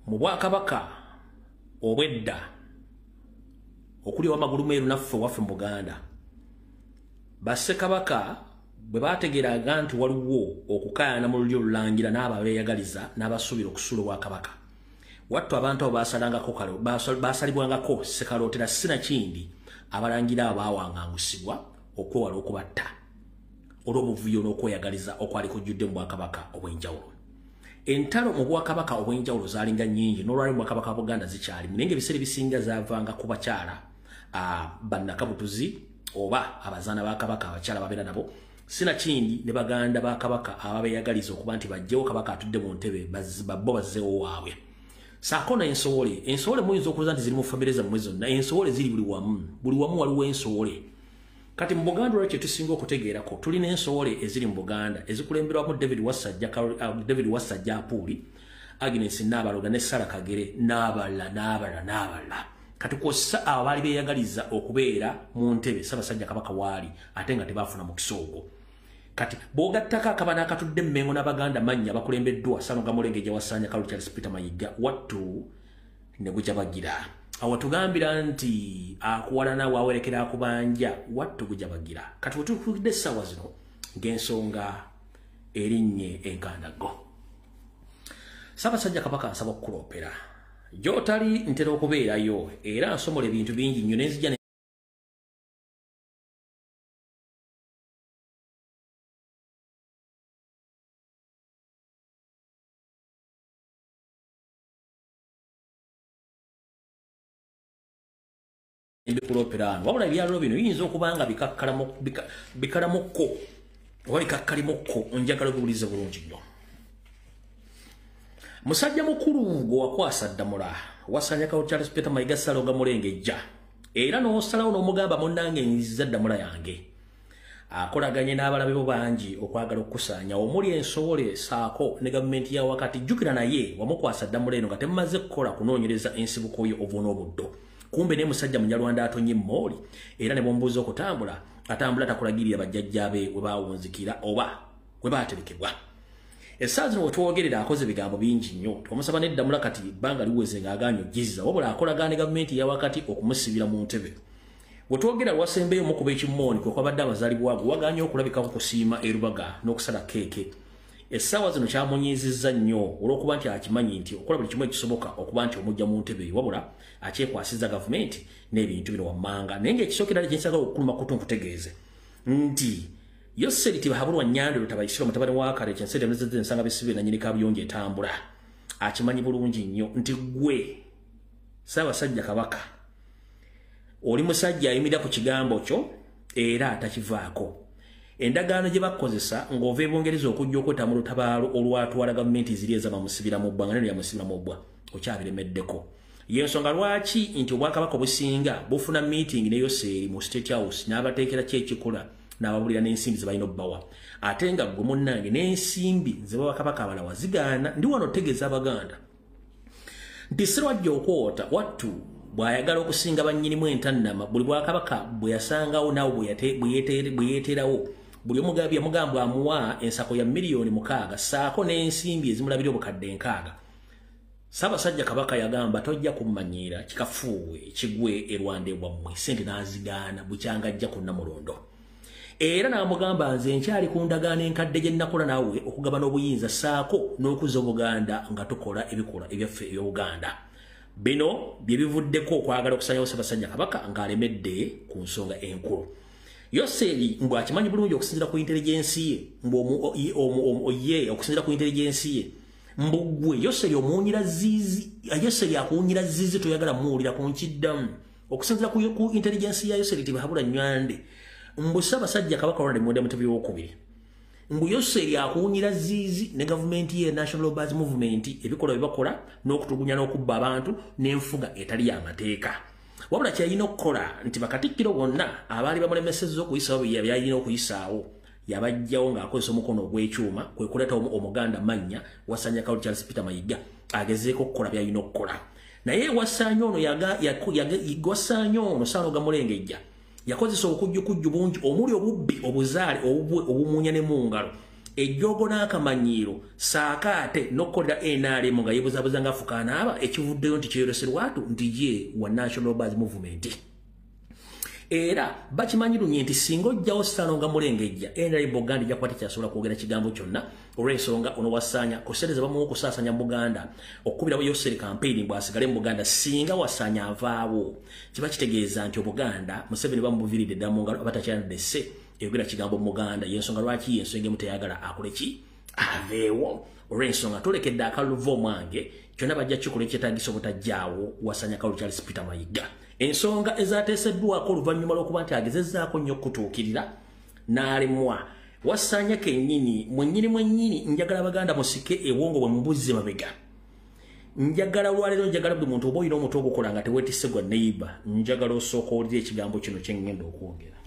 mu Bwakabaka obwedda okuli wamagulu meeru naffe waffe mu Buganda Bassekabaka bwe bategeeraga nti waliwo okukaayana mu lulyo lulangira n'ababeeyagaliza n'abasuubira okusuula Obwakabaka wattu abantu abo basalibwangako Ssekalootera Sinakindi abalangira abaawangangusibwa okwewala okubatta olw'obuvuyo n'okweyagaliza okwali kujjudde mu Bwakabaka obw'enjawulo. Entalo mu Bwakabaka obw'enjawulo zaalinga nnyingi n'olwali mu Bwakabaka bwa Buganda zikyalimu naye ng'ebiseera ebisinga zaavanga ku bakyala bannakabutuzi oba abazaana ba Kabaka abakyala babeera nabo Sinakindi ne baganda ba Kabaka ababeeyagaliza okuba nti bajjewo Kabaka atudde mu ntebe bo bazzeewo waabwe. Saako ensowole muyinza okubuuza nti ziri mu famire zammwe zonna ensowole ziri buli wamu waliwo ensowole. Kati mu Buganda olwekyo tusinga okutegeerako tulina ensowole eziri mu Buganda ezikulemberwamu David Wasajja Apuuli, Agnes Nabaloga ne Sarah Kagere n'abalala. Kati kw'ossa abo baali beeyagaliza okubeera mu ntebe Ssaabasajja Kabaka waali ate nga tebaafuna mukisa ogwo. Kati bw'ogattako akabana akatudde Mmengo n'Abaganda mannya bakulembeddwa Sanoga Mulengejja Wasanya Kalu Charles Peter Mayiga wattu ne gujabagira. Awo tugambira nti akuwalana wawerekera akubanja wattu gujabagira. Kati wetuukidde essaawa zino ng'ensonga erinnye enkandago. Ssaabasajja Kabaka asaba okukuloopera. Gy'otali ntera okubeerayo era nsomola ebintu bingi nnyo nenzija ebikulooperaano wabula ebyalo bino biyinza okuba nga bikalamukko oba bikakkalimukko njagala okubuliza bulungi nnyo. Musajja mukulu gwe wakwasa Ddamula Wasanya Kalu Charles Peter Mayiga Sanoga Mulengejja era n'osalawo n'omugamba munnange nziza Ddamula yange akolaganye n'abalabe bo bangi okwagala okukusaanya omuli ensowole saako ne gavumenti ya wakati. Jjukira naye wamukwasa Ddamula eno nga temumaze kukola kunoonyereza ensibuko yo obwo n'obuddo. Kumbe ne musajja Munyarwanda atonye mooli era ne bombuuza okutambula atambula takulagirira bajjajjaabe we baawunzikira oba we baaterekebwa. Essaawa zino wetwogerera akoze ebigambo bingi nnyo twamusaba ne Ddamula kati ebbanga liweze ng'agaanye ojjizza wabula akolagana gavumenti ya wakati okumusibira mu ntebe. Wetwogera lwasembeyo mukuba ekimmooni kwe kwabadde abazaalibwa gwe wagaanye okulabikako kusiima erubaga n'okusala keeke. Essaawa zino kyamunyiizizza nnyo olw'okuba nti akimanyi nti okola buli kimu ekisoboka okuba nti omujja mu ntebe wabula akyekwasizza gavumenti n'ebintu bino wammanga. Naye ng'ekisookera kyensigala okukuluma kutu nkutegeeze nti Yoseri Tibahabulwa Nyandolo tabayisirwa mutabani wa Kale kyensere muzeze nsanga bisibe na nyini kabuyonje etambula. Akimanyi bulungi nnyo nti gwe Ssaabasajja Kabaka oli musajja ayimira ku kigambo kyo era atakivaako. Endagaano gye bakozesa ng'ova ebongereza okujja okweta mu lutabaalo olwatwala gavumenti ziri ezabamusibira mu bbwa nga neno yamusibira mu bbwa okyabiremeddeko. Yensonga lwaki nti Obwakabaka obusinga bufuna meeting ne Yoseri mu State House n'abateekera kyekikola n'ababulira n'ensimbi ze balina obbawa ate nga gwe munnange n'ensimbi ze Bakabaka abalala wazigaana. Ndi wano otegeeza Abaganda nti Sserwajja okwota wattu bw'ayagala okusinga bannyinimu entannama buli Bwakabaka bwe yasangawo naawe bwe yeeteerawo buli omugabi yamugamba amuwa ensako ya miliyoni 6 saako n'ensimbi ezimulabira obukadde 6. Ssaabasajja Kabaka yagamba tojja kummanyiira kikafuuwe kigwe erwanda ewammwe sente n'azigaana bukyanga ajja ku Namulondo. Era n'amugamba nze nkyali ku ndagaano enkadde gye nnakola naawe okugabana obuyinza saako n'okuza Obuganda nga tukola ebikola ebyaffe eby'Obuganda. Bino bye bivuddeko okwagala okusanyawo Ssaabasajja Kabaka ng'alemedde ku nsonga enkulu. Yoseri mbw akimanyi bulungi okusinziira ku intelligensi ye ye okusinziira ku intelligensi ye mbugwe Yoseri omuwunyira ziizi Yoseri akuwunyira ziizi toyagala muwulira ku nkiddamu okusinziira ku intelligensi ya Yoseri Tibahabulwa Nywande mbu Ssaabasajja Kabaka olwali mwenda mutebe w'okubiri mbu Yoseri akuwunyira ziizi ne gavumenti ye National Labourers Movement ebikola bye bakola n'okutulugunya n'okubba abantu n'enfuga etali y'amateeka. Wabula kyalina okukola nti bakatikkiro bonna abaali bamulemesezza okuyisaawo byalina okuyisaawo yabajjawo ng'akozesa omukono ogw'ekyuma kwe kuleeta Omuganda mannya Wasanya Kalu Charles Peter Mayiga agezeeko okukola byalina okukola. Naye Wasanya ono Sanoga Mulengejja yakozesa obukujjukujju bungi omuli obubbi obuzaale obumuunya ne mu ngalo ejjogo n'akamanyiiro saakaate n'okkolera NRM nga yeebuzabuza nga fukaanaaba ekivuddeyo nti kyeyoleserwatu nti ye wa National Bars Movement. Era bakimanyi lunye nti singa ojjawo Sano nga mulengejja NRM Buganda ejja kuba tekyasobola kwogera kigambo kyonna olw'ensonga ono Wasanya kusereza bamu okusaasanya Buganda okukubirawo Yoseri campaign bw'asigale mu Buganda singa Wasanya avaawo kiba kitegeeza nti Obuganda Museveni bamubuviridde ddala mu ngalo abatakyanadde se eyogera kigambo mu Buganda y'ensonga lwaki y'ensonga emu teyagala akole ki aveewo olw'ensonga tolekedde akaluvo mwange kyonna bajja kikola ekyetaagisa obutajjaawo Wasanya Kalu Charles Peter Mayiga. Ensonga ezateeseddwako oluvannyuma lw'okuba nti agezezzaako nnyo okutuukirira n'alemwa Wasanya kennyini mwennyini njagala Abaganda musike ewongo bwe mubuzze mabega. Njagala olwaleero njagala buli muntu oba olina omutwe ogukola nga teweetisse gwa neighbor njagala osooka owulire ekigambo kino kye ngenda okwogera.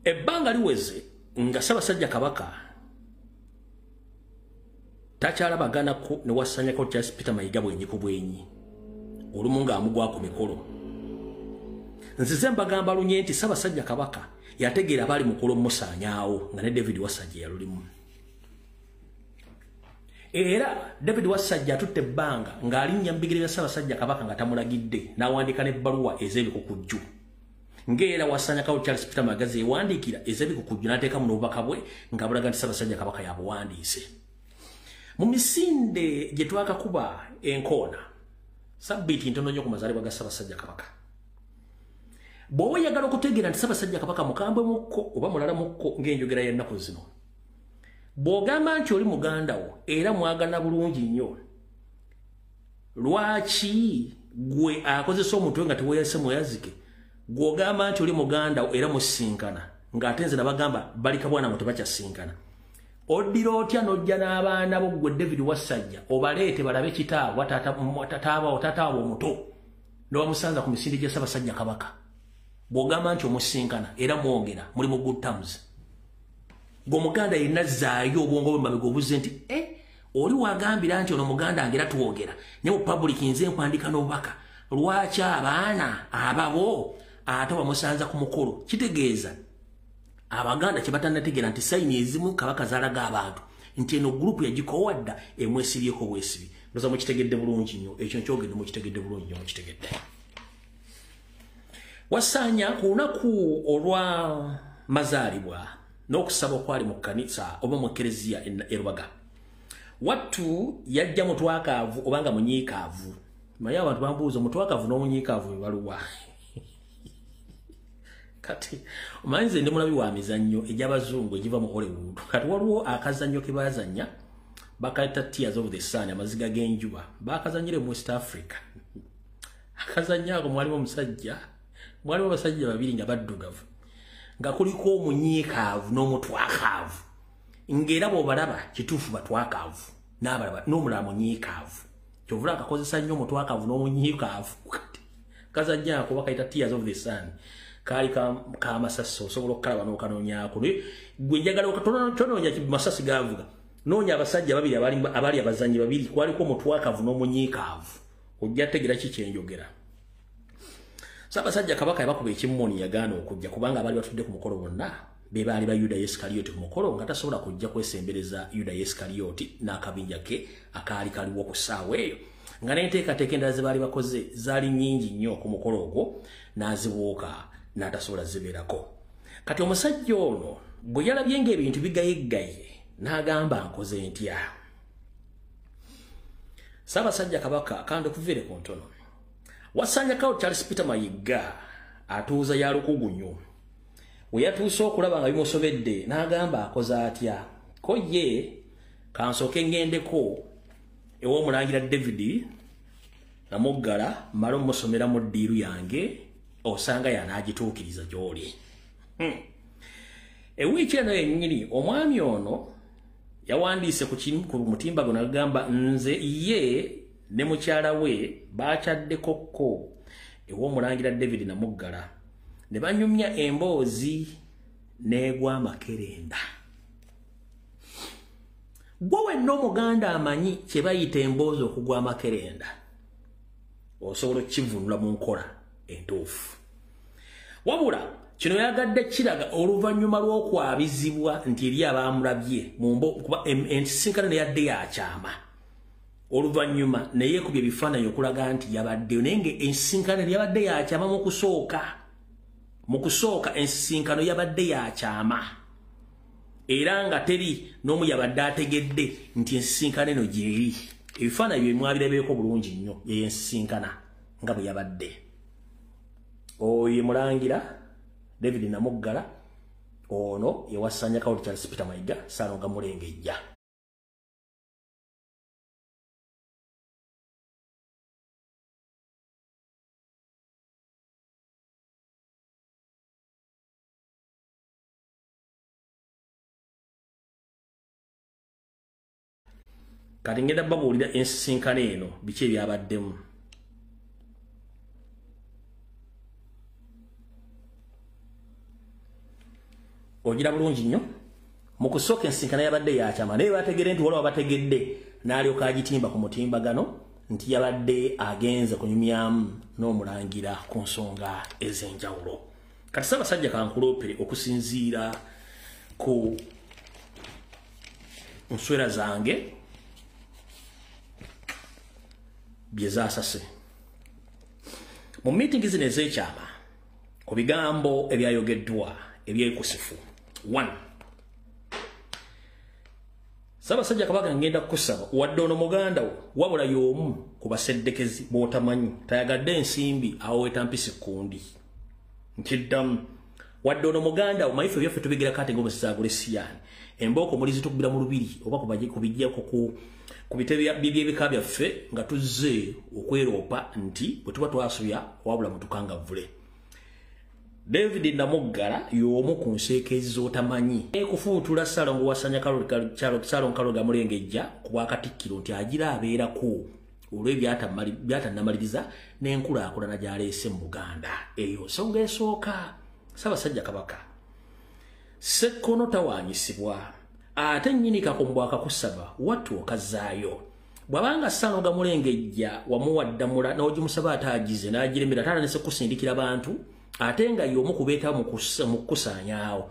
Ebbanga liweze nga Ssaabasajja Kabaka takyalabaganako ne Wasanya Kalu Charles Peter Mayiga bwenyi ku bwenyi olumu ng'amugwa ku mikolo. Nzize mbagamba lunye nti Ssaabasajja Kabaka yategeera abali mukolo musaanyaawo nga ne David Wasajja yalulimu. Era David Wasajja atutte ebbanga ng'alinnya mbigirira Ssaabasajja Kabaka nga tamulagidde n'awandiika n'ebbaluwa ez'ebikukujju. Ngera Wasanya Kalu Charles Peter Mayiga zeewandiikira ez'ebikukujju n'ateekamu n'obubaka bwe nga bulaga nti Ssaabasajja Kabaka yabuwandiise. Mu misinde gye twakakuba enkoona sabbiiti ntono nnyo ku mazaalibwa ga Ssaabasajja Kabaka. Bw'oba oyagala okutegeera nti Ssaabasajja Kabaka mukambwe mukko oba mulala mukko ng'enjogera y'ennaku zino, bw'ogamba nti oli muganda wo era mwagana bulungi nnyo, lwaki gwe akozesa omutwe nga teweeyase mweyazike gw'ogamba nti oli muganda wo era musisinkana ng'ate nze nabagamba balika bwana muto bakyasinkana? Oddira otya n'ojja n'abaana bo gwe David Wasajja obaleete balabe kitaawo tataaba omuto n'obamusanza ku misinde gya Ssaabasajja Kabaka bw'ogamba nti omusisinkana era mwogera muli mu good terms. G'omuganda yenna zzaayo obwongo bwe mabega obuze nti oli wagambira nti ono muganda wange era twogera ne mu public nze nkwandika n'obubaka lwaki abaana ababo ate bamusanza ku mukolo? Kitegeeza Abaganda kye batannategeera nti sayini ezimu Kabaka zaalaga abantu nti eno gurupu yagikowadda emwesibyeko bwesibi. Ndoza mukitegedde bulungi nnyo ekyo nkyogedde mukitegedde bulungi nnyo mukitegedde. Wasanya ku lunaku olwa mazaalibwa n'okusaba okwali mu kkanisa oba mu Ekereziya e Rubaga, wattu yajja mutwakaavu obanga munyiikaavu. Naye abantu bambuuza mutwakaavu n'omunyiikaavu bwe baluwa? Kati omanyize ndi mulabi wa mizannyo egy'Abazungu egiva mu Hollywood. Kati waliwo akazannyo ke baazannya bakayita Tears of the Sun, amaziga g'enjuba. Baakazannyire mu West Africa. Akazannyo ako mwalimu omusajja, mwalimu abasajja babiri nga baddugavu, nga kuliko omunyiikaavu n'omutwakaavu, ng'era bw'obalaba kituufu batwakaavu n'abalaba n'omulala munyiikaavu. Kyovula akakozesa nnyo omutwakaavu n'omunyiikaavu. Akazannyo ako bakayita Tears of the Sun. Kali ka masasi osobola okukalaba n'okanoonyaako. Gwe njagala tonoonya masasi gaavuga. Noonya abasajja babiri abali abazannyi babiri, kwaliko omutwakaavu n'omunyiikaavu. Ojja tegeera ki kye njogera. Ssaabasajja Kabaka yabakuba ekimmoni yagaana okujja kubanga abaali batudde ku mukolo bonna be baali ba Yuda Iscariot ku mukolo nga tasobola kujja kwesembereza Yuda Iscariot n'akabinja ke akaali kaliwo ku ssaawa eyo. Nga n'enteekateeka endala ze baali bakoze zaali nnyingi nnyo ku mukolo ogwo n'azibuuka n'atasobola zibeerako. Kati omusajja ono bwe yalabye ng'ebintu bigayeggaye n'agamba nkoze ntya. Ssaabasajja Kabaka kanda okuviire ku ntono. Wasanya Kalu Charles Peter Mayiga atuuza ya lukugunyu. We yatuuse okulaba nga bimusobedde n'agamba akoze atya. Ko ye kansooke ngendeko ew'omulangira David Namuggala mmale omusomera mu ddiiru yange osanga y'anaagituukiriza gy'oli. Ewiiki eno yennyini omwami ono yawandiise ku mutimbago n'agamba nze ye ne mukyala we baakyaddekkokko ew'omulangira David Namuggala ne banyumya emboozi n'egwa amakerenda. Gwe wenna omuganda amanyi kye bayita emboozi okugwa amakerenda osobola okukivunula mu nkola entuufu. wabula kino yagadde kiraga oluvannyuma lw'okwabizibwa nti eri abamulabye kuba ensisinkano yadde yakyama oluvannyuma naye kubye bifaananyi okulaga nti yabaddeyo naye ng'ensisinkano yabadde yakyama mu kusooka ensisinkano yabadde yakyama era nga teri n'omu yabadde ategedde nti ensisinkano eno gyeri ebifaananyi bye mwabirebeeko bulungi nnyo yensisinkana nga bwe yabadde oyo mulangira David Namuggala ono yewasanya Kawuti Charles Peter Mayiga Ssaalonga Mulengejja kati ngenda babuulira ensisinkano eno biki ebyabaddemu ogira bulungi nnyo mu kusooka ensisinkano yabadde yakyama naye bategedde nti waliwo abategedde n'alyoka agitimba ku mutimbagano nti yabadde agenze kunyumyamu n'omulangira ku nsonga ez'enjawulo kati Ssaabasajja kankuloopere okusinziira ku nswera zange byezasase mu miitingi zino ez'ekyama ku bigambo ebyayogeddwa ebyekusifu 1 Ssaabasajja Kabaka ngenda kukusaba wadde ono muganda wo wabula y'omu ku baseddekezi b'otamanyi tayagadde ensimbi awoweeta mpisi kundi nkiddamu wadde ono muganda wo mayife byaffe tubigira kati ng'omusizaagula essiyani embooko muli zitukubira mu lubiri oba kubijjako ku bitebe by'ebika byaffe nga tuzze okweroopa nti bwe tuba twasubya wabula mutukangavvule David Namuggala y'omu ku nseekezi z'otamanyi kufuutula Ssaalongo Wasanya Ssaalonga Mulengejja ku Bwakatikkiro nti agira abeerako olw'ebyatannamaliriza n'enkulaakulana gy'aleese mu Buganda eyo nsonga esooka Ssaabasajja Kabaka Ssekkono tawaanyisibwa ate nnyini Kakombo akakusaba wattu okazzaayo bw'abanga Ssaalonga Mulengejja wamuwaddamula n'ogimusaba ataagize n'agiremera ataalanise kusindikira bantu ate nga y'omu kubeeta mu kusaanyaawo